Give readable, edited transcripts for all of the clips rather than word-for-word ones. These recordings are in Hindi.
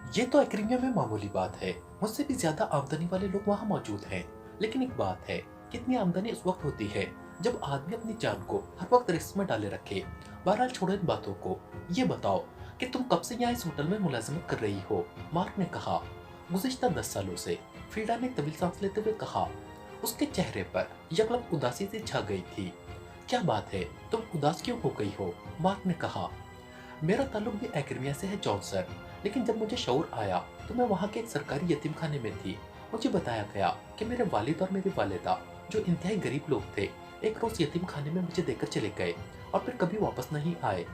ये तो एक्रीमिया में मामूली बात है। मुझसे भी ज्यादा आमदनी वाले लोग वहाँ मौजूद हैं। लेकिन एक बात है, कितनी आमदनी उस वक्त होती है जब आदमी अपनी जान को हर वक्त रिस्क में डाले रखे। बहरहाल छोड़ो इन बातों को। ये बताओ कि तुम कब से यहाँ इस होटल में मुलाजिमत कर रही हो? मार्क ने कहा। गुज़िश्ता 10 सालों से, फील्डा ने तवील सांस लेते हुए कहा। उसके चेहरे पर यकलक उदासी से छा गई थी। क्या बात है, तुम उदास क्यों हो गई हो? मार्क ने कहा। मेरा ताल्लुक भी एक्रीमिया से है जॉनसन, लेकिन जब मुझे शऊर आया तो मैं वहाँ के एक सरकारी यतीम खाने में थी। मुझे बताया गया कि मेरे वालिद और मेरी वालिदा, जो इंतहाई गरीब लोग थे, एक रोज यतीम खाने में मुझे देकर चले गए और फिर कभी वापस नहीं आए।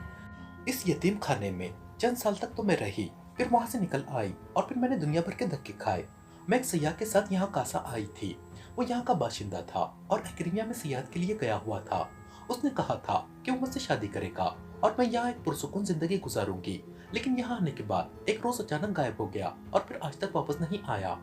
इस यतीम खाने में चंद साल तक तो मैं रही, फिर वहां से निकल आई और फिर मैंने दुनिया भर के धक्के खाए। मैं एक सयाह के साथ यहाँ कासा आई थी। वो यहाँ का बाशिंदा था और एक्रीमिया में सियाहत के लिए गया हुआ था। उसने कहा था कि वो मुझसे शादी करेगा और मैं यहाँ एक पुरसुकून जिंदगी गुजारूंगी। लेकिन यहाँ आने के बाद एक रोज अचानक गायब हो गया और फिर आज तक वापस नहीं आया।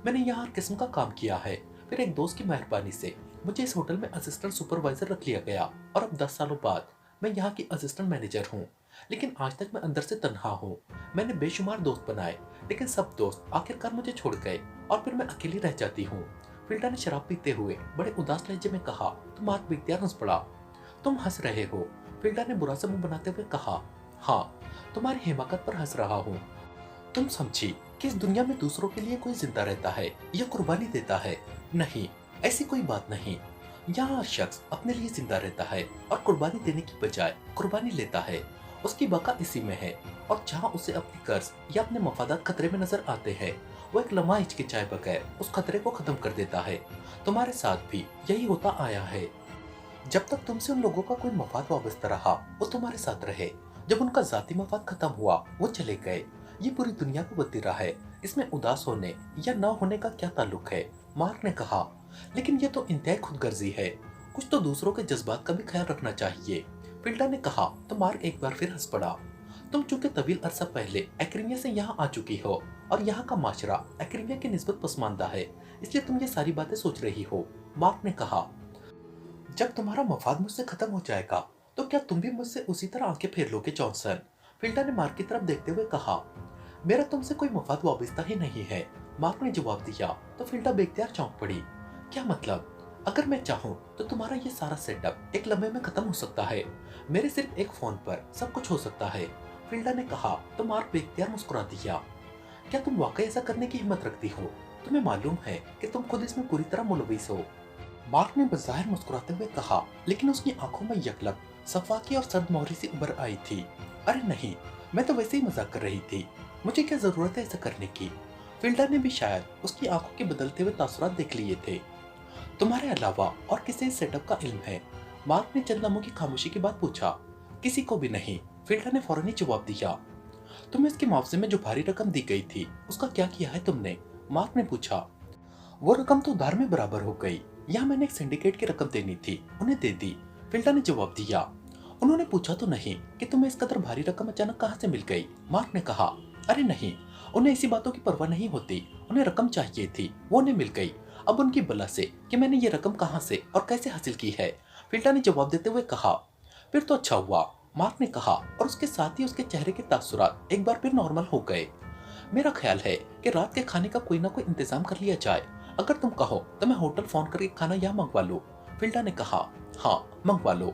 मैंने यहाँ हर किस्म का काम किया है। फिर एक दोस्त की मेहरबानी से मुझे इस होटल में असिस्टेंट सुपरवाइजर रख लिया गया और अब 10 सालों बाद मैं यहाँ की असिस्टेंट मैनेजर हूँ। लेकिन आज तक मैं अंदर से तन्हा हूँ। मैंने बेशुमार दोस्त बनाए, लेकिन सब दोस्त आखिरकार मुझे छोड़ गए और फिर मैं अकेली रह जाती हूँ। फिल्टा ने शराब पीते हुए बड़े उदास लहजे में कहा तो मार्क बेख्तियार हंस पड़ा। तुम हंस रहे हो? फिल्टा ने बुरा सा मुंह बनाते हुए कहा। हाँ, तुम्हारी हिमाकत पर हंस रहा हूँ। तुम समझी कि इस दुनिया में दूसरों के लिए कोई जिंदा रहता है या कुर्बानी देता है? नहीं, ऐसी कोई बात नहीं। यहाँ हर शख्स अपने लिए जिंदा रहता है और कुर्बानी देने की बजाय कुर्बानी लेता है। उसकी बका इसी में है। और जहाँ उसे अपनी कर्ज या अपने मफादात खतरे में नजर आते हैं, वो एक लम्हा हिचकिचाए बगैर उस खतरे को खत्म कर देता है। तुम्हारे साथ भी यही होता आया है। जब तक तुमसे उन लोगों का कोई मफाद वाबस्ता रहा, वो तुम्हारे साथ रहे। जब उनका जाती मफाद खत्म हुआ, वो चले गए। ये पूरी दुनिया को बदल रहा है। इसमें उदास होने या न होने का क्या ताल्लुक है? मार्क ने कहा। लेकिन ये तो इंतहाई खुदगर्जी है। कुछ तो दूसरों के जज्बात का भी ख्याल रखना चाहिए। फिल्टा ने कहा तो मार्क एक बार फिर हंस पड़ा। तुम चूंकि तवील अरसा पहले एक्रीमिया से यहाँ आ चुकी हो और यहाँ का माशरा एक्रीमिया की निस्बत पसमानदा है, इसलिए तुम ये सारी बातें सोच रही हो। मार्क ने कहा। जब तुम्हारा मफाद मुझसे खत्म हो जाएगा तो क्या तुम भी मुझसे उसी तरह आंखें फेर लोगे जॉनसन? फिल्टा ने मार्क की तरफ देखते हुए कहा। मेरा तुमसे कोई मफाद वाबस्ता ही नहीं है, मार्क ने जवाब दिया। तो फिल्टा बेख्तियार चौंक पड़ी। क्या मतलब? अगर मैं चाहूँ तो तुम्हारा ये सारा सेटअप एक लम्हे में खत्म हो सकता है। मेरे सिर्फ एक फोन पर सब कुछ हो सकता है, फिल्टा ने कहा। तो मार्क बेख्तियार मुस्कुरा दिया। क्या तुम वाकई ऐसा करने की हिम्मत रखती हो? तुम्हें मालूम है कि तुम खुद इसमें पूरी तरह मुलविस हो। मार्क ने बज़ाहिर मुस्कुराते हुए कहा, लेकिन उसकी आंखों में यकलक सफाकी और सद्मौहरी सी उभर आई थी। अरे नहीं, मैं तो वैसे ही मजाक कर रही थी। मुझे क्या जरूरत है ऐसा करने की? फिल्डर ने भी शायद उसकी आंखों के बदलते हुए तासुरात देख लिए थे। तुम्हारे अलावा और किसे इस सेटअप का इल्म है? मार्क ने चंद लम्हों की खामोशी के बाद पूछा। किसी को भी नहीं, फिल्डर ने फौरन ही जवाब दिया। तुम्हें इसके मुआवजे में जो भारी रकम दी गई थी, उसका क्या किया है तुमने? मार्क ने पूछा। वो रकम तो उधार में बराबर हो गई। यहाँ मैंने एक सिंडिकेट की रकम देनी थी, उन्हें दे दी, फिल्टा ने जवाब दिया। उन्होंने पूछा तो नहीं कि तुम्हें इस कदर भारी रकम अचानक कहाँ से मिल गई? मार्क ने कहा। अरे नहीं, उन्हें इसी बातों की परवाह नहीं होती। उन्हें रकम चाहिए थी, वो उन्हें मिल गई। अब उनकी बला से कि मैंने ये रकम कहाँ से और कैसे हासिल की है, फिल्टा ने जवाब देते हुए कहा। फिर तो अच्छा हुआ, मार्क ने कहा, और उसके साथ ही उसके चेहरे के तासुरात एक बार फिर नॉर्मल हो गए। मेरा ख्याल है कि रात के खाने का कोई ना कोई इंतजाम कर लिया जाए। अगर तुम कहो तो मैं होटल फोन करके खाना यहाँ मंगवा लो, फिल्डा ने कहा। हाँ, मंगवा लो,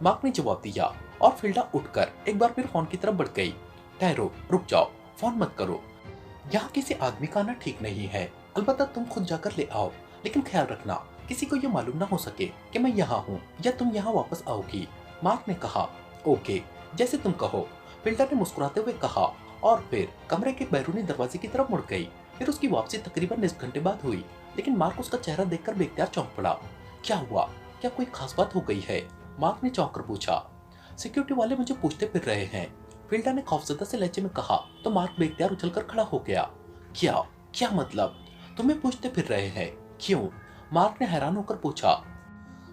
मार्क ने जवाब दिया। और फिल्डा उठकर एक बार फिर फोन की तरफ बढ़ गई। ठहरो, रुक जाओ, फोन मत करो। यहाँ किसी आदमी का आना ठीक नहीं है। अलबत्ता तुम खुद जाकर ले आओ, लेकिन ख्याल रखना किसी को ये मालूम ना हो सके कि मैं यहाँ हूँ या तुम यहाँ वापस आओगी, मार्क ने कहा। ओके, जैसे तुम कहो, फिल्डा ने मुस्कुराते हुए कहा और फिर कमरे के बैरूनी दरवाजे की तरफ मुड़ गई। फिर उसकी वापसी तकरीबन निस्फ घंटे बाद हुई, लेकिन मार्क उसका चेहरा देखकर बेख्तियार चौंक पड़ा। क्या हुआ? क्या कोई खास बात हो गई है? मार्क ने चौंक कर पूछा। सिक्योरिटी वाले मुझे पूछते फिर रहे हैं, फिल्डा ने खौफजदा से लहजे में कहा। तो मार्क बेख्तियार उछलकर खड़ा हो गया। क्या? क्या मतलब? तुम्हें पूछते फिर रहे हैं? क्यों? मार्क ने हैरान होकर पूछा।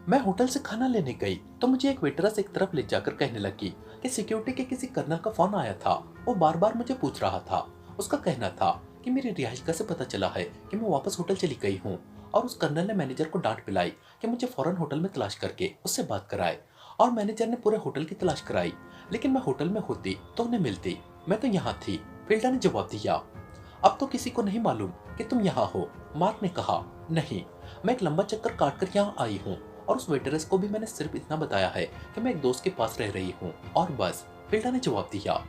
मैं होटल से खाना लेने गई तो मुझे एक वेटरस एक तरफ ले जाकर कहने लगी कि सिक्योरिटी के किसी कर्नल का फोन आया था। वो बार बार मुझे पूछ रहा था। उसका कहना था कि मेरी रिहाइश से पता चला है कि मैं वापस होटल चली गई हूँ। और उस कर्नल ने मैनेजर को डांट पिलाई कि मुझे फौरन होटल में तलाश करके उससे बात कराए। और मैनेजर ने पूरे होटल की तलाश कराई, लेकिन मैं होटल में होती तो उन्हें मिलती। मैं तो यहाँ थी, फिल्डा ने जवाब दिया। अब तो किसी को नहीं मालूम कि तुम यहाँ हो। मार्क ने कहा, नहीं, मैं एक लंबा चक्कर काटकर यहाँ आई हूँ और उस वेटरेस को भी मैंने सिर्फ इतना बताया है कि मैं एक दोस्त के पास रह रही हूँ और बस। फिल्डा ने जवाब दिया।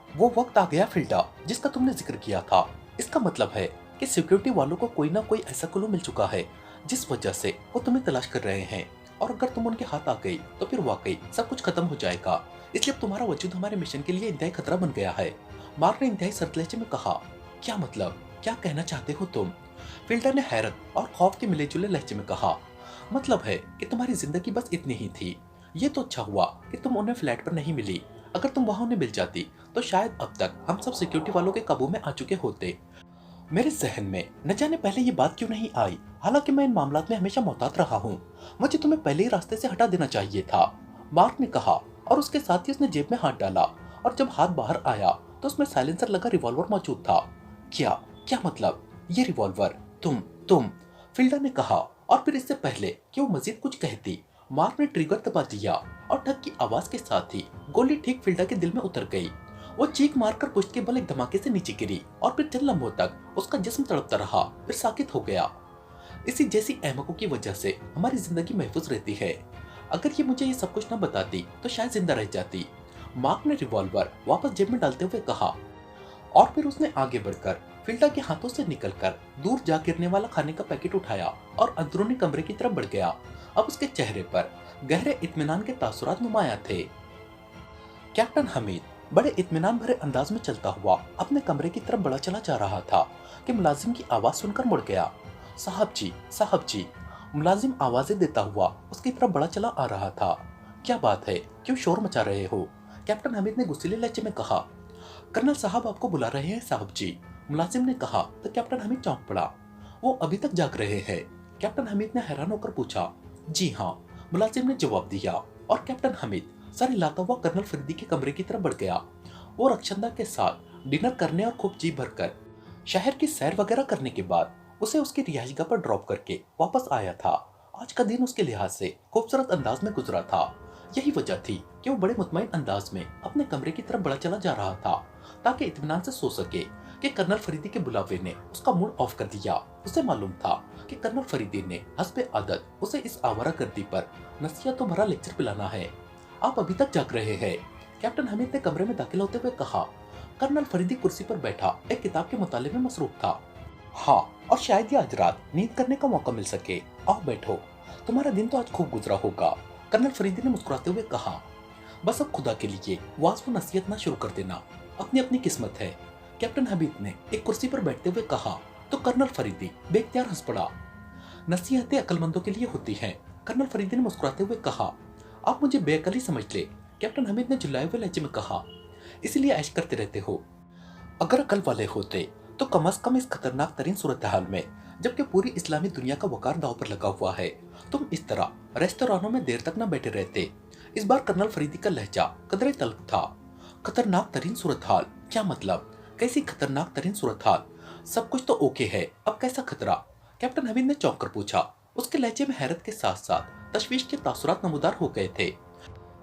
वो वक्त आ गया फिल्डा जिसका तुमने जिक्र किया था। इसका मतलब है कि सिक्योरिटी वालों को कोई ना कोई ऐसा क्लू मिल चुका है जिस वजह से वो तुम्हें तलाश कर रहे हैं, और अगर तुम उनके हाथ आ गई तो फिर वाकई सब कुछ खत्म हो जाएगा। इसलिए अब तुम्हारा वजूद हमारे मिशन के लिए इंतहाई खतरा बन गया है। मार्क ने इंतहाई सर्द लहजे में कहा, क्या मतलब, क्या कहना चाहते हो तुम? फिल्डर ने हैरत और खौफ के मिले जुले लहजे में कहा, मतलब है कि तुम्हारी जिंदगी बस इतनी ही थी। ये तो अच्छा हुआ कि तुम उन्हें फ्लैट पर नहीं मिली। अगर तुम वहां उन्हें मिल जाती तो शायद अब तक हम सब सिक्योरिटी वालों के काबू में आ चुके होते। मेरे जहन में न जाने पहले ये बात क्यों नहीं आई। हालांकि मैं इन मामलात में हमेशा मोहतात रहा हूँ। मुझे तुम्हें पहले ही रास्ते से हटा देना चाहिए था, मार्क ने कहा, और उसके साथ ही उसने जेब में हाथ डाला और जब हाथ बाहर आया तो उसमें साइलेंसर लगा रिवॉल्वर मौजूद था। क्या क्या मतलब, ये रिवॉल्वर? तुम फिल्डा ने कहा, और फिर इससे पहले कि वो मजीद कुछ कहती, मार्क ने ट्रिगर दबा दिया और ठक की आवाज के साथ ही गोली ठीक फिल्डा के दिल में उतर गई। वो चीख मारकर पुश्त के बल एक धमाके से नीचे गिरी और फिर चंद लम्हों तक उसका जिस्म तड़पता रहा, फिर साकित हो गया। इसी जैसी अहमकों की वजह से हमारी जिंदगी महफूज रहती है। अगर ये मुझे ये सब कुछ न बताती तो शायद जिंदा रह जाती। मार्क ने रिवॉल्वर वापस जेब में डालते हुए कहा, और फिर उसने आगे बढ़कर फिल्डा के हाथों से निकलकर दूर जा गिरने वाला खाने का पैकेट उठाया और अंदरूनी कमरे की तरफ बढ़ गया। अब उसके चेहरे पर गहरे इत्मीनान के तासुरात नुमाया थे। कैप्टन हमीद बड़े इत्मीनान भरे अंदाज में चलता हुआ अपने कमरे की तरफ बढ़ा चला जा रहा था कि मुलाजिम की आवाज सुनकर मुड़ गया। साहब जी। मुलाजिम आवाजें देता हुआ उसकी तरफ बढ़ा चला आ रहा था। क्या बात है, क्यों शोर मचा रहे हो? कैप्टन हमीद ने गुस्सीले लहजे में कहा। कर्नल साहब आपको बुला रहे हैं साहब जी, मुलाजिम ने कहा तो कैप्टन हमीद चौंक पड़ा। वो अभी तक जाग रहे हैं? कैप्टन हमीद ने हैरान होकर पूछा। जी हाँ, मुलाजिम ने जवाब दिया, और कैप्टन हमीद सर हिलाता हुआ कर्नल फरीदी के कमरे की तरफ बढ़ गया। वो रक्षंदा के साथ डिनर करने और खूब जी भरकर शहर की सैर वगैरह करने के बाद उसे उसकी रिहाइशगाह पर ड्रॉप करके वापस आया था। आज का दिन उसके लिहाज से खूबसूरत अंदाज में गुजरा था। यही वजह थी कि वो बड़े मुतमईन अंदाज में अपने कमरे की तरफ बढ़ा चला जा रहा था ताकि इत्मीनान से सो सके कि कर्नल फरीदी के बुलावे ने उसका मूड ऑफ कर दिया। उसे मालूम था कि कर्नल फरीदी ने हस्बे आदत उसे इस आवारागर्दी पर नसीहतों भरा लेक्चर पिलाना है। आप अभी तक जाग रहे हैं? कैप्टन हमीद ने कमरे में दाखिल होते हुए कहा। कर्नल फरीदी कुर्सी पर बैठा एक किताब के मुताले में मसरूफ था। हाँ, और शायद ही आज रात नींद करने का मौका मिल सके। आओ बैठो, तुम्हारा दिन तो आज खूब गुजरा होगा, कर्नल फरीदी ने मुस्कुराते हुए कहा। बस अब खुदा के लिए वाज व नसीहत ना शुरू कर देना, अपनी अपनी किस्मत है, कैप्टन हमीद ने एक कुर्सी पर बैठते हुए कहा तो कर्नल फरीदी बेख्तियार हंस पड़ा। नसीहतें अक्लमंदों के लिए होती हैं, कर्नल फरीदी ने मुस्कुराते हुए कहा। आप मुझे बेअकली समझ ले, कैप्टन हमीद ने झुल्लाए हुए लहजे में कहा, इसीलिए ऐश करते रहते हो। अगर अकल वाले होते तो कम से कम इस खतरनाक तरीन सूरत हाल में, जबकि पूरी इस्लामी दुनिया का वकार दांव पर लगा हुआ है, तुम इस तरह रेस्तरानों में देर तक न बैठे रहते। इस बार कर्नल फरीदी का लहजा कदरे तल्ख था। खतरनाक तरीन सूरत हाल? क्या मतलब? कैसी खतरनाक तरीन सूरत हाल? सब कुछ तो ओके है, अब कैसा खतरा? कैप्टन हमीद ने चौंक कर पूछा। उसके लहजे में हैरत के साथ साथ तशवीश के तासुरात नमूदार हो गए थे,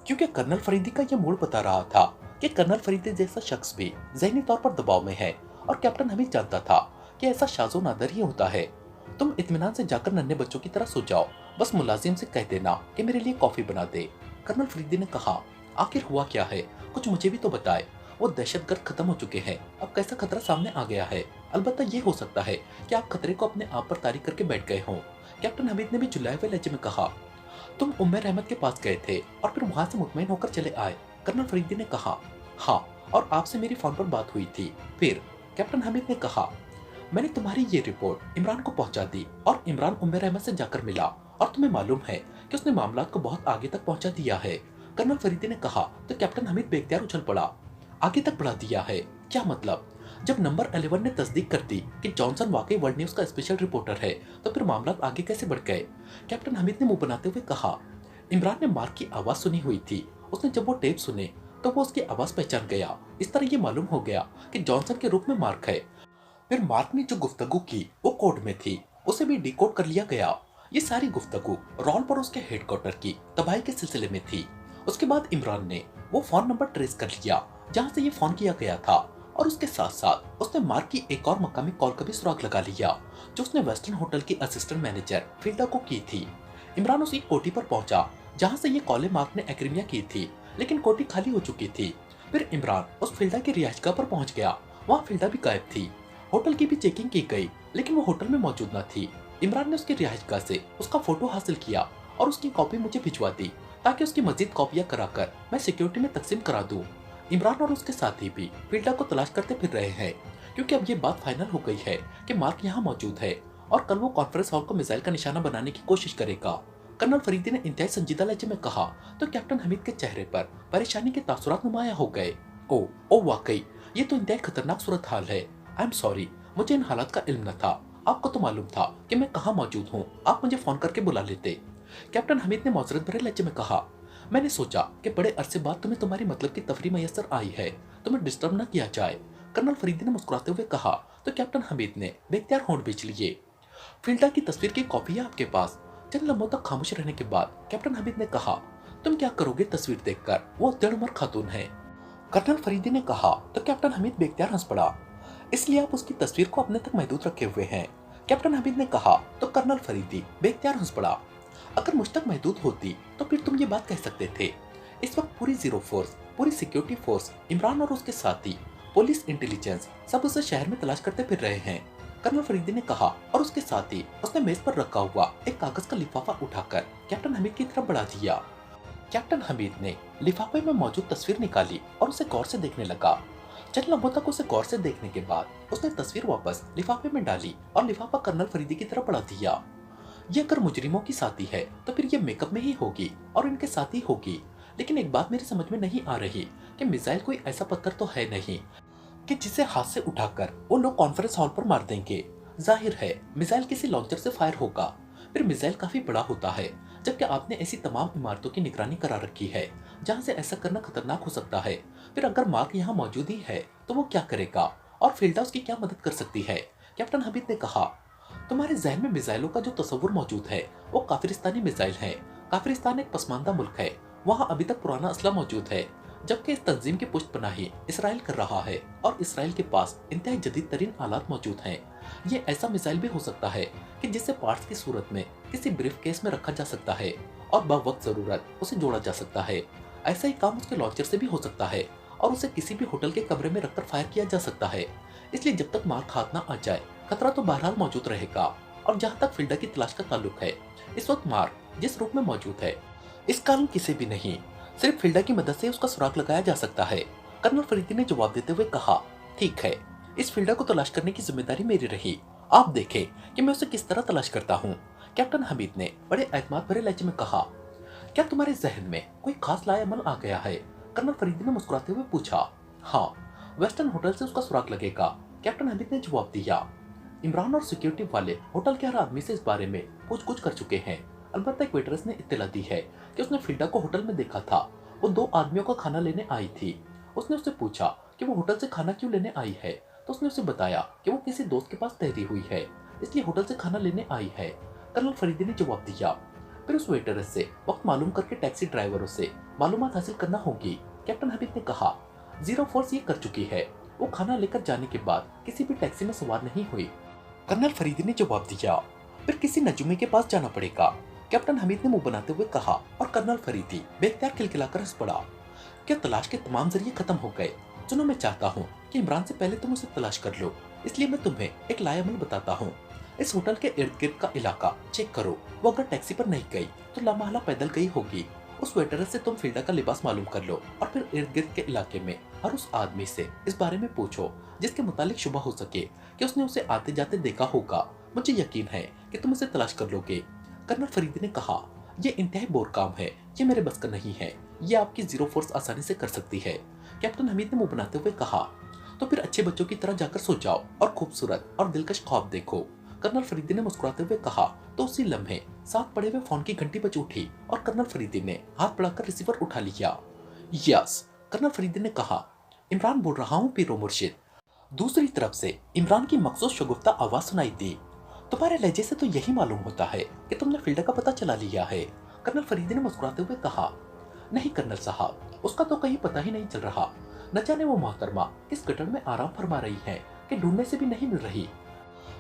क्योंकि कर्नल फरीदी का यह मूड बता रहा था कि कर्नल फरीदी जैसा शख्स भी ज़हनी तौर पर दबाव में है, और कैप्टन हमीद जानता था कि ऐसा शाजो नादर ही होता है। तुम इत्मीनान से जाकर नन्हे बच्चों की तरह सो जाओ, बस मुलाजिम से कह देना कि मेरे लिए कॉफी बना दे, कर्नल फरीदी ने कहा। आखिर हुआ क्या है, कुछ मुझे भी तो बताए। वो दहशतगर्द खत्म हो चुके हैं, अब कैसा खतरा सामने आ गया है? अलबत्ता ये हो सकता है कि आप खतरे को अपने आप पर तारीख करके बैठ गए हों, कैप्टन हमीद ने भी झुल्लाए हुए लहजे में कहा। तुम उम्मेर अहमद के पास गए थे और फिर वहां से मुतमईन होकर चले आए, कर्नल फरीदी ने कहा। हाँ, और आपसे मेरी फोन पर बात हुई थी। फिर कैप्टन हमीद ने कहा, मैंने तुम्हारी ये रिपोर्ट इमरान को पहुंचा दी और इमरान उम्मेर अहमद से जाकर मिला, और तुम्हें मालूम है कि उसने मामलात को बहुत आगे तक पहुंचा दिया है, कर्नल फरीदी ने कहा। तो कैप्टन हमीद बेख्तियार उछल पड़ा। आगे तक बढ़ा दिया है? क्या मतलब? जब नंबर 11 ने तस्दीक कर दी कि जॉनसन वाकई वर्ल्ड न्यूज का स्पेशल रिपोर्टर है, तो फिर मामला आगे कैसे बढ़ गए? कैप्टन हमीद ने मुंह बनाते हुए कहा। इमरान ने मार्क की आवाज सुनी हुई थी, उसने जब वो टेप सुने तो वो उसकी आवाज पहचान गया। इस तरह ये मालूम हो गया कि जॉनसन के रूप में मार्क है। फिर मार्क ने जो गुफ्तगू की वो कोड में थी, उसे भी डिकोड कर लिया गया। ये सारी गुफ्तगू रॉल पर उसके हेडक्वार्टर की तबाही के सिलसिले में थी। उसके बाद इमरान ने वो फोन नंबर ट्रेस कर लिया जहां से ये फोन किया गया था। और उसके साथ साथ उसने मार्क की एक और मकामी कॉल का भी सुराग लगा लिया, जो उसने वेस्टर्न होटल की असिस्टेंट मैनेजर फिल्डा को की थी। इमरान उसकी कोठी पर पहुंचा जहां से ये कॉलें मार्क ने एग्रीमिया की थी, लेकिन कोठी खाली हो चुकी थी। फिर इमरान उस फिल्डा की रिहाइशगाह पर पहुंच गया। वहाँ फिल्डा भी गायब थी। होटल की भी चेकिंग की गई, लेकिन वो होटल में मौजूद न थी। इमरान ने उसकी रिहाइशगाह से उसका फोटो हासिल किया और उसकी कॉपी मुझे भिजवा दी, ताकि उसकी मजीद कॉपियां कराकर मैं सिक्योरिटी में तकसीम करा दूं। इमरान और उसके साथी भी फिल्डा को तलाश करते फिर रहे हैं, क्योंकि अब ये बात फाइनल हो गई है कि मार्क यहाँ मौजूद है और कल वो कॉन्फ्रेंस हॉल को मिसाइल का निशाना बनाने की कोशिश करेगा। कर्नल फरीदी ने इंतहाई संजीदा लहजे में कहा तो कैप्टन हमीद के चेहरे पर परेशानी के तासुरात नुमाया हो गए। ओ वाकई, ये तो इंतहाई खतरनाक सूरत हाल है। आई एम सॉरी, मुझे इन हालात का इल्म न था। आपको तो मालूम था कि मैं कहाँ मौजूद हूँ, आप मुझे फोन करके बुला लेते। कैप्टन हमीद ने मौजरत भरे लहजे में कहा, मैंने सोचा कि बड़े अरसे बाद तुम्हें तुम्हारी मतलब की तफरीह मयसर आई है, तुम्हें डिस्टर्ब न किया जाए। कर्नल फरीदी ने मुस्कुराते हुए कहा तो कैप्टन हमीद ने बेख्तियार होंठ बेच लिए। फिल्डा की तस्वीर की कॉपी है आपके पास? चंद लम्हों तक खामोश रहने के बाद कैप्टन हमीद ने कहा, तुम क्या करोगे तस्वीर देखकर, वो अत्यंत उम्र खातून है। कर्नल फरीदी ने कहा तो कैप्टन हमीद बेख्तियार हंस पड़ा। इसलिए आप उसकी तस्वीर को अपने तक महदूद रखे हुए हैं? कैप्टन हमीद ने कहा तो कर्नल फरीदी बेख्तियार हंस पड़ा। अगर मुझ तक महदूद होती तो फिर तुम ये बात कह सकते थे। इस वक्त पूरी जीरो फोर्स, पूरी सिक्योरिटी फोर्स, इमरान और उसके साथी, पुलिस, इंटेलिजेंस सब उसे शहर में तलाश करते फिर रहे हैं। कर्नल फरीदी ने कहा और उसके साथ ही उसने मेज पर रखा हुआ एक कागज का लिफाफा उठाकर कैप्टन हमीद की तरफ बढ़ा दिया। कैप्टन हमीद ने लिफाफे में मौजूद तस्वीर निकाली और उसे गौर से देखने लगा। चंद लम्हों तक उसे गौर से देखने के बाद उसने तस्वीर वापस लिफाफे में डाली और लिफाफा कर्नल फरीदी की तरफ बढ़ा दिया। ये अगर मुजरिमों की साथी है तो फिर ये मेकअप में ही होगी और इनके साथ ही होगी। लेकिन एक बात मेरी समझ में नहीं आ रही कि मिसाइल कोई ऐसा पत्थर तो है नहीं कि जिसे हाथ से उठाकर वो लोग कॉन्फ्रेंस हॉल पर मार देंगे। जाहिर है मिसाइल किसी लॉन्चर से फायर होगा। फिर मिसाइल काफी बड़ा होता है, जबकि आपने ऐसी तमाम इमारतों की निगरानी करा रखी है जहाँ से ऐसा करना खतरनाक हो सकता है। फिर अगर मार्क यहाँ मौजूद ही है तो वो क्या करेगा और फिल्डा उसकी क्या मदद कर सकती है? कैप्टन हमीद ने कहा, तुम्हारे जहन में मिसाइलों का जो तस्वुर मौजूद है वो काफिरिस्तानी मिसाइल है। काफिरिस्तान एक पसमानदा मुल्क है, वहाँ अभी तक पुराना असला मौजूद है, जबकि इस तंजीम की पुष्टपनाही इसराइल कर रहा है और इसराइल के पास इंतहाई जदीद तरीन आलात मौजूद हैं। ये ऐसा मिसाइल भी हो सकता है कि जिसे पार्ट्स की सूरत में किसी ब्रीफ केस में रखा जा सकता है और बवक्त जरूरत उसे जोड़ा जा सकता है। ऐसा ही काम उसके लॉन्चर से भी हो सकता है और उसे किसी भी होटल के कमरे में रखकर फायर किया जा सकता है। इसलिए जब तक मार्क हाथ ना आ जाए खतरा तो बहरहाल मौजूद रहेगा। और जहाँ तक फिल्डा की तलाश का ताल्लुक है, इस वक्त मार्क जिस रूप में मौजूद है इस कारण किसी भी नहीं, सिर्फ फिल्डा की मदद से उसका सुराग लगाया जा सकता है। कर्नल फरीदी ने जवाब देते हुए कहा, ठीक है, इस फिल्डा को तलाश करने की जिम्मेदारी मेरी रही। आप देखें कि मैं उसे किस तरह तलाश करता हूँ। कैप्टन हमीद ने बड़े एतमाद भरे लहजे में कहा, क्या तुम्हारे जहन में कोई खास लाएमल आ गया है? कर्नल फरीदी ने मुस्कुराते हुए पूछा। हाँ, वेस्टर्न होटल से उसका सुराग लगेगा, कैप्टन हमीद ने जवाब दिया। इमरान और सिक्योरिटी वाले होटल के हर आदमी से इस बारे में पूछ-गुछ कर चुके हैं। अलबत्ता एक वेटरेस ने इत्तला दी है कि उसने फिल्डा को होटल में देखा था। वो 2 आदमियों का खाना लेने आई थी। उसने उससे पूछा कि वो होटल से खाना क्यों लेने आई है, तो उसने उसे बताया कि वो किसी दोस्त के पास ठहरी हुई है, इसलिए होटल से खाना लेने आई है। कर्नल फरीदी ने जवाब दिया। फिर उस वेटरेस से वक्त मालूम करके टैक्सी ड्राइवरों से मालूमात हासिल करना होगी, कैप्टन हमीद ने कहा। जीरो फोर्स ये कर चुकी है। वो खाना लेकर जाने के बाद किसी भी टैक्सी में सवार नहीं हुई। कर्नल फरीदी ने जवाब दिया। फिर किसी नजूमी के पास जाना पड़ेगा, कैप्टन हमीद ने मुंह बनाते हुए कहा और कर्नल फरीदी बेख्तियार खिलखिलाकर हंस पड़ा। क्या तलाश के तमाम जरिए खत्म हो गए? सुनो, मैं चाहता हूँ कि इमरान से पहले तुम उसे तलाश कर लो, इसलिए मैं तुम्हें एक लाएमल बताता हूँ। इस होटल के इर्द गिर्द का इलाका चेक करो। वो अगर टैक्सी पर नहीं गई तो लामहला पैदल गई होगी। उस वेटरस से तुम फिल्डा का लिबास मालूम कर लो और फिर इर्द गिर्द के इलाके में हर उस आदमी से इस बारे में पूछो जिसके मुतालिक शुबा हो सके कि उसने उसे आते जाते देखा होगा। मुझे यकीन है कि तुम उसे तलाश कर लोगे। कर्नल फरीदी ने कहा, यह इंतहाई बोर काम है, ये मेरे बस का नहीं है, ये आपकी जीरो फोर्स आसानी से कर सकती है। कैप्टन हमीद ने मुंह बनाते हुए कहा, तो फिर अच्छे बच्चों की तरह जाकर सो जाओ और खूबसूरत और दिलकश ख्वाब देखो। कर्नल फरीदी ने मुस्कुराते हुए कहा तो उसी लम्हे साथ पड़े हुए फोन की घंटी बज उठी और कर्नल फरीदी ने हाथ बढ़ाकर रिसीवर उठा लिया। यस, कर्नल फरीदी ने कहा, इमरान बोल रहा हूँ पीरो मुर्शिद। दूसरी तरफ से इमरान की मखसूस शगुफ्ता आवाज सुनाई दी। तुम्हारे लहजे से तो यही मालूम होता है कि तुमने फिल्डा का पता चला लिया है। कर्नल फरीदी ने मुस्कुराते हुए कहा, नहीं कर्नल साहब, उसका तो कहीं पता ही नहीं चल रहा। न जाने वो मोहतरमा किस गटर में आराम फरमा रही है कि ढूंढने से भी नहीं मिल रही।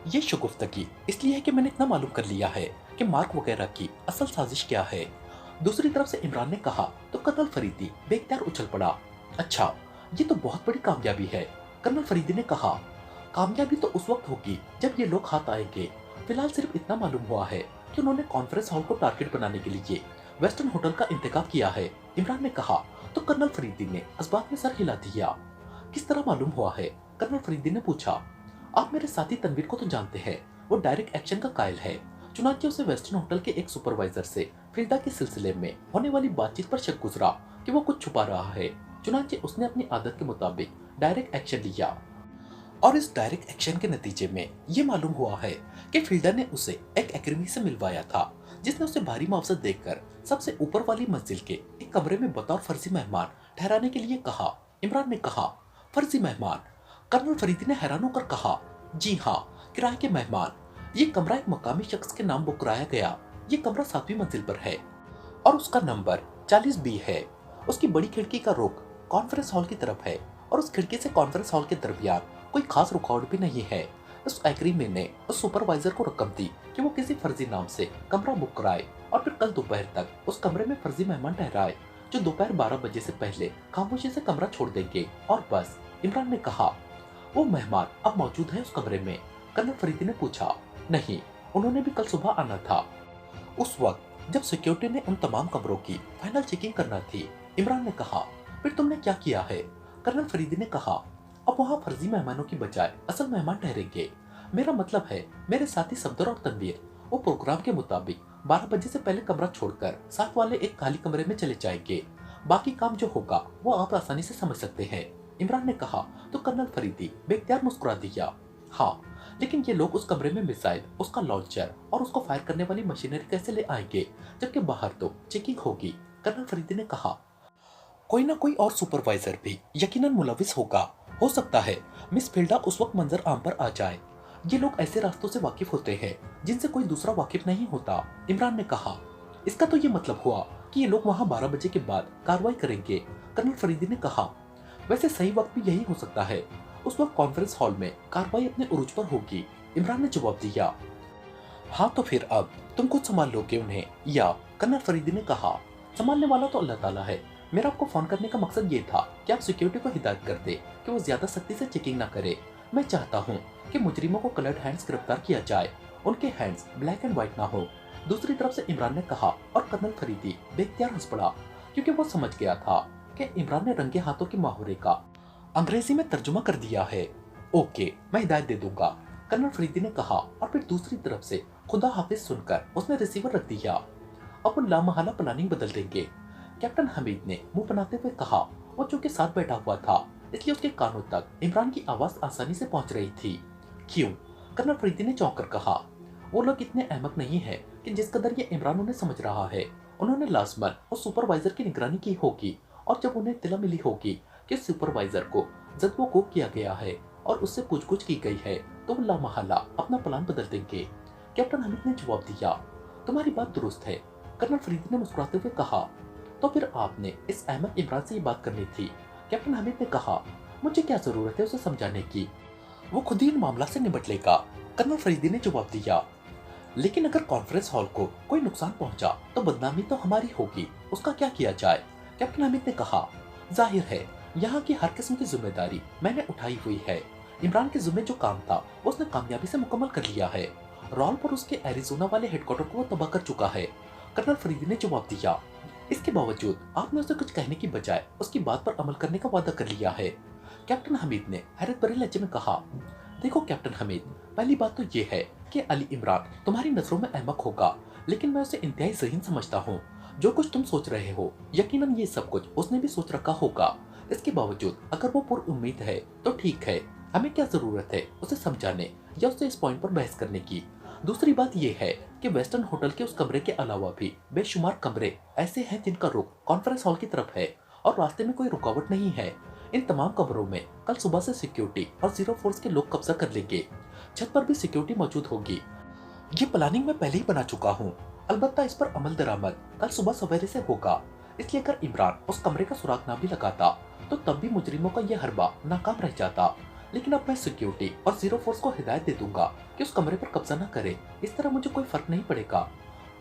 ये शगुफ्तगी इसलिए है कि मैंने इतना मालूम कर लिया है कि मार्क वगैरह की असल साजिश क्या है। दूसरी तरफ से इमरान ने कहा तो कर्नल फरीदी बेख्तियार उछल पड़ा। अच्छा, ये तो बहुत बड़ी कामयाबी है। कर्नल फरीदी ने कहा, कामयाबी तो उस वक्त होगी जब ये लोग हाथ आएंगे। फिलहाल सिर्फ इतना मालूम हुआ है कि उन्होंने कॉन्फ्रेंस हॉल को टारगेट बनाने के लिए वेस्टर्न होटल का इंतखाब किया है। इमरान ने कहा तो कर्नल फरीदी ने इस बात में सर हिला दिया। किस तरह मालूम हुआ है? कर्नल फरीदी ने पूछा। आप मेरे साथी तनवीर को तो जानते हैं, वो डायरेक्ट एक्शन का कायल है। चुनांचे उसे वेस्टर्न होटल के एक सुपरवाइजर से फिल्डा के सिलसिले में होने वाली बातचीत पर शक गुजरा कि वो कुछ छुपा रहा है। चुनांचे उसने अपनी आदत के मुताबिक डायरेक्ट एक्शन लिया और इस डायरेक्ट एक्शन के नतीजे में ये मालूम हुआ है कि फिल्डा ने उसे एक एकेडमी से मिलवाया था, जिसने उसे भारी मुआवजा देकर सबसे ऊपर वाली मंजिल के एक कमरे में बतौर फर्जी मेहमान ठहराने के लिए कहा। इमरान ने कहा, फर्जी मेहमान? कर्नल फरीदी ने हैरान होकर कहा, जी हाँ, किराए के मेहमान। ये कमरा एक मकामी शख्स के नाम बुक कराया गया। ये कमरा 7वीं मंजिल पर है और उसका नंबर 40B है। उसकी बड़ी खिड़की का रुख कॉन्फ्रेंस हॉल की तरफ है और उस खिड़की से कॉन्फ्रेंस हॉल के दरमियान कोई खास रुकावट भी नहीं है। उस एग्रीमेंट ने उस सुपरवाइजर को रकम दी कि वो किसी फर्जी नाम से कमरा बुक कराए और फिर कल दोपहर तक उस कमरे में फर्जी मेहमान ठहराए जो दोपहर 12 बजे से पहले खामोशी से कमरा छोड़ देंगे और बस। इमरान ने कहा, वो मेहमान अब मौजूद है उस कमरे में? कर्नल फरीदी ने पूछा। नहीं, उन्होंने भी कल सुबह आना था, उस वक्त जब सिक्योरिटी ने उन तमाम कमरों की फाइनल चेकिंग करना थी। इमरान ने कहा, फिर तुमने क्या किया है? कर्नल फरीदी ने कहा, अब वहाँ फर्जी मेहमानों की बजाय असल मेहमान ठहरेंगे। मेरा मतलब है मेरे साथी सफदर और तनवीर वो प्रोग्राम के मुताबिक 12 बजे से पहले कमरा छोड़कर साथ वाले एक खाली कमरे में चले जाएंगे। बाकी काम जो होगा वो आप आसानी से समझ सकते हैं। इमरान ने कहा तो कर्नल फरीदी बेख्तियार मुस्कुरा दिया। हाँ, लेकिन ये लोग उस कमरे में मिसाइल, उसका लॉन्चर और उसको फायर करने वाली मशीनरी कैसे ले आएंगे जबकि बाहर तो चेकिंग होगी? कर्नल फरीदी ने कहा, कोई ना कोई और सुपरवाइजर भी यकीनन मुलविस होगा। हो सकता है मिस फिल्डा उस वक्त मंजर आम पर आ जाए। ये लोग ऐसे रास्तों से वाकिफ होते हैं जिनसे कोई दूसरा वाकिफ नहीं होता। इमरान ने कहा, इसका तो ये मतलब हुआ कि ये लोग वहाँ 12 बजे के बाद कार्रवाई करेंगे। कर्नल फरीदी ने कहा, वैसे सही वक्त भी यही हो सकता है। उस वक्त कॉन्फ्रेंस हॉल में कार्रवाई अपने उरूज पर होगी। इमरान ने जवाब दिया। हाँ, तो फिर अब तुम खुद संभाल लोगे उन्हें या? कर्नल फरीदी ने कहा, संभालने वाला तो अल्लाह ताला है। मेरा आपको फोन करने का मकसद ये था कि आप सिक्योरिटी को हिदायत कर दे कि वो ज्यादा सख्ती से चेकिंग ना करे। मैं चाहता हूँ कि मुजरिमों को कलर्ड हैंड्स गिरफ्तार किया जाए, उनके हैंड्स ब्लैक एंड व्हाइट ना हो। दूसरी तरफ से इमरान ने कहा और कर्नल फरीदी बेख्तियार हंस पड़ा क्योंकि वो समझ गया था कि इमरान ने रंगे हाथों के मुहावरे का अंग्रेजी में तर्जुमा कर दिया है। ओके, मैं हिदायत दे दूंगा, कर्नल फरीदी ने कहा और फिर दूसरी तरफ से खुदा हाफिज सुनकर उसने रिसीवर रख दिया। अब वो लामहला प्लानिंग बदल देंगे। कैप्टन हमीद ने मुंह बनाते हुए कहा। वो चूंकि साथ बैठा हुआ था इसलिए उसके कानों तक इमरान की आवाज आसानी से पहुंच रही थी। क्यों? कर्नल फरीदी ने चौंक कर कहा। वो लोग इतने अहमक नहीं है कि जिस कदर ये इमरान उन्हें समझ रहा है। उन्होंने लाजमन उस सुपरवाइजर की निगरानी की होगी और जब उन्हें इत्तला मिली होगी कि सुपरवाइजर को जद्वो किया गया है और उससे पूछगछ की गई है तो वो लामहला अपना प्लान बदल देंगे। कैप्टन हमीद ने जवाब दिया, तुम्हारी बात दुरुस्त है। कर्नल फरीदी ने मुस्कुराते हुए कहा, तो फिर आपने इस अहमद इमरान से ये बात करनी थी। कैप्टन हमीद ने कहा, मुझे क्या जरूरत है उसे समझाने की, वो खुद ही इन मामला से निपट लेगा। कर्नल फरीदी ने जवाब दिया, लेकिन अगर कॉन्फ्रेंस हॉल को कोई नुकसान पहुंचा तो बदनामी तो हमारी होगी, उसका क्या किया जाए? कैप्टन हमीद ने कहा, जाहिर है यहाँ की हर किस्म की जिम्मेदारी मैंने उठाई हुई है। इमरान के जिम्मे जो काम था वो उसने कामयाबी से मुकम्मल कर लिया है। रॉल पर उसके एरिजोना वाले हेडक्वार्टर को वो तबाह कर चुका है। कर्नल फरीदी ने जवाब दिया, इसके बावजूद आपने उसे कुछ कहने की बजाय उसकी बात पर अमल करने का वादा कर लिया है। कैप्टन हमीद ने हैरत भरे लहजे में कहा, देखो कैप्टन हमीद, पहली बात तो ये है कि अली इमरान तुम्हारी नजरों में अहमक होगा, लेकिन मैं उसे इंतहाई ज़हीन समझता हूँ। जो कुछ तुम सोच रहे हो यकीनन ये सब कुछ उसने भी सोच रखा होगा। इसके बावजूद अगर वो पुरउम्मीद है तो ठीक है, हमें क्या जरूरत है उसे समझाने या उससे इस पॉइंट पर बहस करने की। दूसरी बात यह है कि वेस्टर्न होटल के उस कमरे के अलावा भी बेशुमार कमरे ऐसे हैं जिनका रुख कॉन्फ्रेंस हॉल की तरफ है और रास्ते में कोई रुकावट नहीं है। इन तमाम कमरों में कल सुबह से सिक्योरिटी और जीरो फोर्स के लोग कब्जा कर लेंगे। छत पर भी सिक्योरिटी मौजूद होगी। ये प्लानिंग मैं पहले ही बना चुका हूँ। अलबत्ता इस पर अमल दरामद कल सुबह सवेरे से होगा। इसलिए अगर इमरान उस कमरे का सुराग ना भी लगाता तो तब भी मुजरिमों का यह हरबा नाकाम रह जाता। लेकिन अब मैं सिक्योरिटी और जीरो फोर्स को हिदायत दे दूंगा कि उस कमरे पर कब्जा न करे, इस तरह मुझे कोई फर्क नहीं पड़ेगा।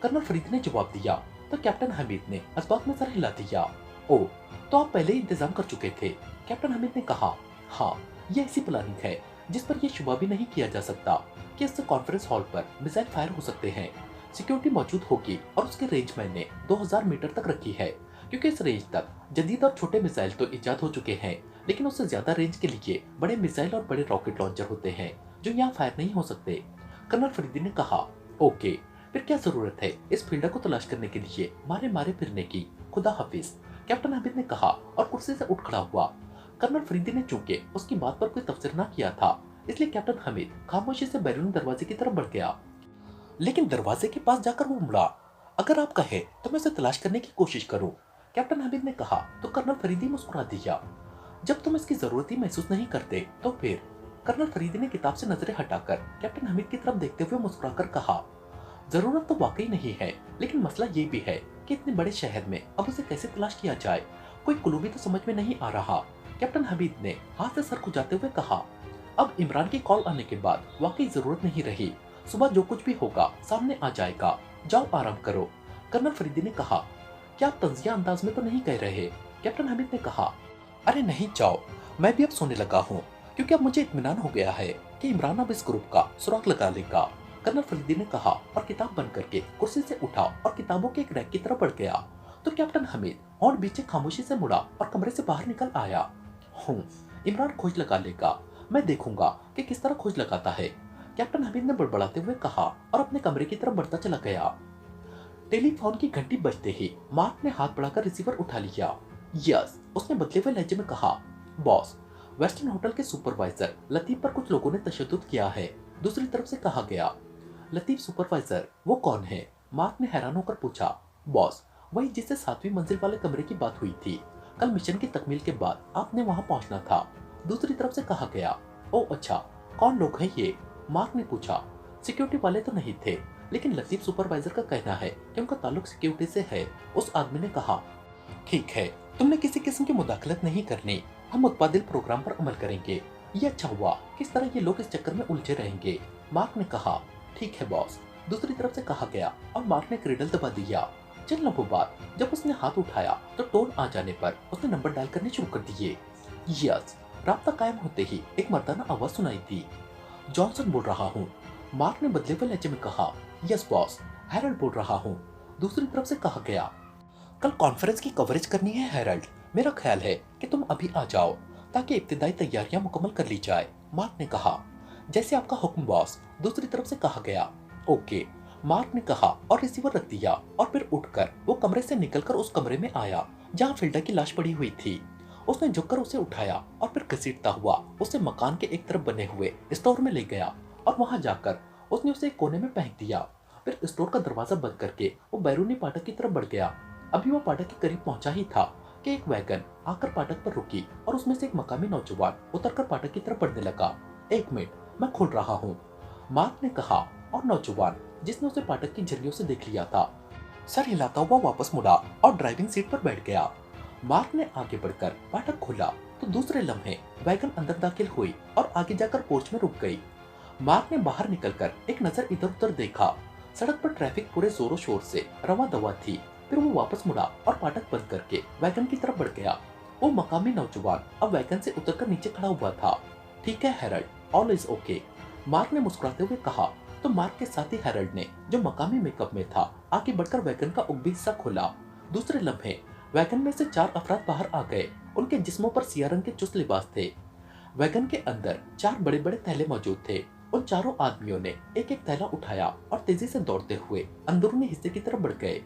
कर्नल फरीद ने जवाब दिया तो कैप्टन हमीद ने इस बात में सर हिला दिया। ओ, तो आप पहले ही इंतजाम कर चुके थे? कैप्टन हमीद ने कहा, हाँ, ये ऐसी प्लानिंग है जिस पर यह शुबा भी नहीं किया जा सकता कि इससे कॉन्फ्रेंस हॉल पर मिसाइल फायर हो सकते हैं। सिक्योरिटी मौजूद होगी और उसकी रेंज मैंने 2000 मीटर तक रखी है, क्योंकि इस रेंज तक जदीद और छोटे मिसाइल तो इजाद हो चुके हैं, लेकिन उससे ज्यादा रेंज के लिए बड़े मिसाइल और बड़े रॉकेट लॉन्चर होते हैं जो यहाँ फायर नहीं हो सकते। कर्नल फरीदी ने कहा, ओके, फिर क्या जरूरत है इस फील्ड को तलाश करने के लिए मारे मारे फिरने की? खुदा हाफिज, कैप्टन हमीद ने कहा और कुर्सी से उठ खड़ा हुआ। कर्नल फरीदी ने चूंकि उसकी बात पर कोई तफसीर न किया था, इसलिए कैप्टन हमीद खामोशी से बैरून दरवाजे की तरफ बढ़ गया। लेकिन दरवाजे के पास जाकर वो मुड़ा। अगर आप कहे तो मैं उसे तलाश करने की कोशिश करूं, कैप्टन हमीद ने कहा तो कर्नल फरीदी मुस्कुरा दिया। जब तुम इसकी जरूरत ही महसूस नहीं करते तो फिर? कर्नल फरीदी ने किताब से नजरें हटाकर कैप्टन हमीद की तरफ देखते हुए मुस्कुराकर कहा, जरूरत तो वाकई नहीं है, लेकिन मसला ये भी है कि इतने बड़े शहर में अब उसे कैसे तलाश किया जाए, कोई क्लू भी तो समझ में नहीं आ रहा। कैप्टन हमीद ने हाथ से सर खुजाते हुए कहा, अब इमरान की कॉल आने के बाद वाकई जरूरत नहीं रही, सुबह जो कुछ भी होगा सामने आ जाएगा, जाओ आराम करो। कर्नल फरीदी ने कहा, क्या आप तंजिया अंदाज में तो नहीं कह रहे? कैप्टन हमीद ने कहा, अरे नहीं, जाओ, मैं भी अब सोने लगा हूँ, क्योंकि अब मुझे इत्मीनान हो गया है कि इमरान अब इस ग्रुप का सुराग लगा लेगा। कर्नल फरीदी ने कहा और किताब बंद करके कुर्सी से उठा और किताबों के एक रैक की तरफ बढ़ गया। तो कैप्टन हमीद और बीचे खामोशी से मुड़ा और कमरे से बाहर निकल आया। हूँ, इमरान खोज लगा लेगा, मैं देखूंगा कि किस तरह खोज लगाता है, कैप्टन हमीद ने बड़बड़ाते हुए कहा और अपने कमरे की तरफ बढ़ता चला गया। टेलीफोन की घंटी बजते ही मार्क ने हाथ बढ़ाकर रिसीवर उठा लिया। यस, उसने बदले हुए लहजे में कहा, बॉस, वेस्टर्न होटल के सुपरवाइजर लतीफ पर कुछ लोगों ने तशद्दुद किया है, दूसरी तरफ से कहा गया। लतीफ सुपरवाइजर, वो कौन है? मार्क ने हैरान होकर पूछा। बॉस, वही जिससे 7वीं मंजिल वाले कमरे की बात हुई थी, कल मिशन की तकमील के बाद आपने वहां पहुंचना था, दूसरी तरफ से कहा गया। ओ अच्छा, कौन लोग हैं ये? मार्क ने पूछा। सिक्योरिटी वाले तो नहीं थे, लेकिन लतीफ सुपरवाइजर का कहना है कि उनका ताल्लुक सिक्योरिटी से है, उस आदमी ने कहा। ठीक है, तुमने किसी किस्म की मुदाखलत नहीं करनी, हम मुतबादिल प्रोग्राम पर अमल करेंगे। ये अच्छा हुआ, किस तरह ये लोग इस चक्कर में उलझे रहेंगे, मार्क ने कहा। ठीक है बॉस, दूसरी तरफ से कहा गया और मार्क ने क्रेडल दबा दिया। चंद लम्हों बाद जब उसने हाथ उठाया तो टोन आ जाने पर उसने नंबर डायल करने शुरू कर दिए। यस, राब्ता कायम होते ही एक मर्दाना आवाज सुनाई दी। जॉनसन बोल रहा हूँ, मार्क ने बदले हुए लहजे में कहा। यस बॉस, हैरल्ड बोल रहा हूँ, दूसरी तरफ से कहा गया। कल कॉन्फ्रेंस की कवरेज करनी है हैरल्ड, मेरा ख्याल है कि तुम अभी आ जाओ ताकि इब्तिदाई तैयारियां मुकम्मल कर ली जाए, मार्क ने कहा। जैसे आपका हुक्म बॉस, दूसरी तरफ से कहा गया। ओके, मार्क ने कहा और रिसीवर रख दिया और फिर उठकर वो कमरे से निकलकर उस कमरे में आया जहाँ फिल्डा की लाश पड़ी हुई थी। उसने झुककर उसे उठाया और फिर घसीटता हुआ उसे मकान के एक तरफ बने हुए स्टोर में ले गया और वहां जाकर उसने उसे एक कोने में फेंक दिया। फिर स्टोर का दरवाजा बंद करके वो बैरूनी फाटक की तरफ बढ़ गया। अभी वो फाटक के करीब पहुंचा ही था कि एक वैगन आकर फाटक पर रुकी और उसमें से एक मकामी नौजवान उतरकर फाटक की तरफ बढ़ने लगा। एक मिनट, मैं खोल रहा हूँ, मार्क ने कहा और नौजवान जिसने उसे फाटक की झिल्लियों से देख लिया था सर हिलाता हुआ वापस मुड़ा और ड्राइविंग सीट पर बैठ गया। मार्क ने आगे बढ़कर फाटक खोला तो दूसरे लम्हे वैगन अंदर दाखिल हुई और आगे जाकर पोर्च में रुक गई। मार्क ने बाहर निकलकर एक नजर इधर उधर देखा। सड़क पर ट्रैफिक पूरे जोरों शोर से रवा दवा थी। फिर वो वापस मुड़ा और फाटक बंद करके वैगन की तरफ बढ़ गया। वो मकामी नौजवान अब वैगन से उतरकर नीचे खड़ा हुआ था। ठीक है Harold, all is okay, Mark ने मुस्कुराते हुए कहा। तो मार्क के साथ ही हैरल्ड ने, जो मकामी मेकअप में था, आगे बढ़कर वैगन का उगभी हिस्सा खोला। दूसरे लम्हे वैगन में से 4 अफराद बाहर आ गए। उनके जिस्मों पर सिया रंग के चुस्त लिबास थे। वैगन के अंदर 4 बड़े बड़े थैले मौजूद थे। उन चारों आदमियों ने एक एक थैला उठाया और तेजी से दौड़ते हुए अंदरूनी हिस्से की तरफ बढ़ गए।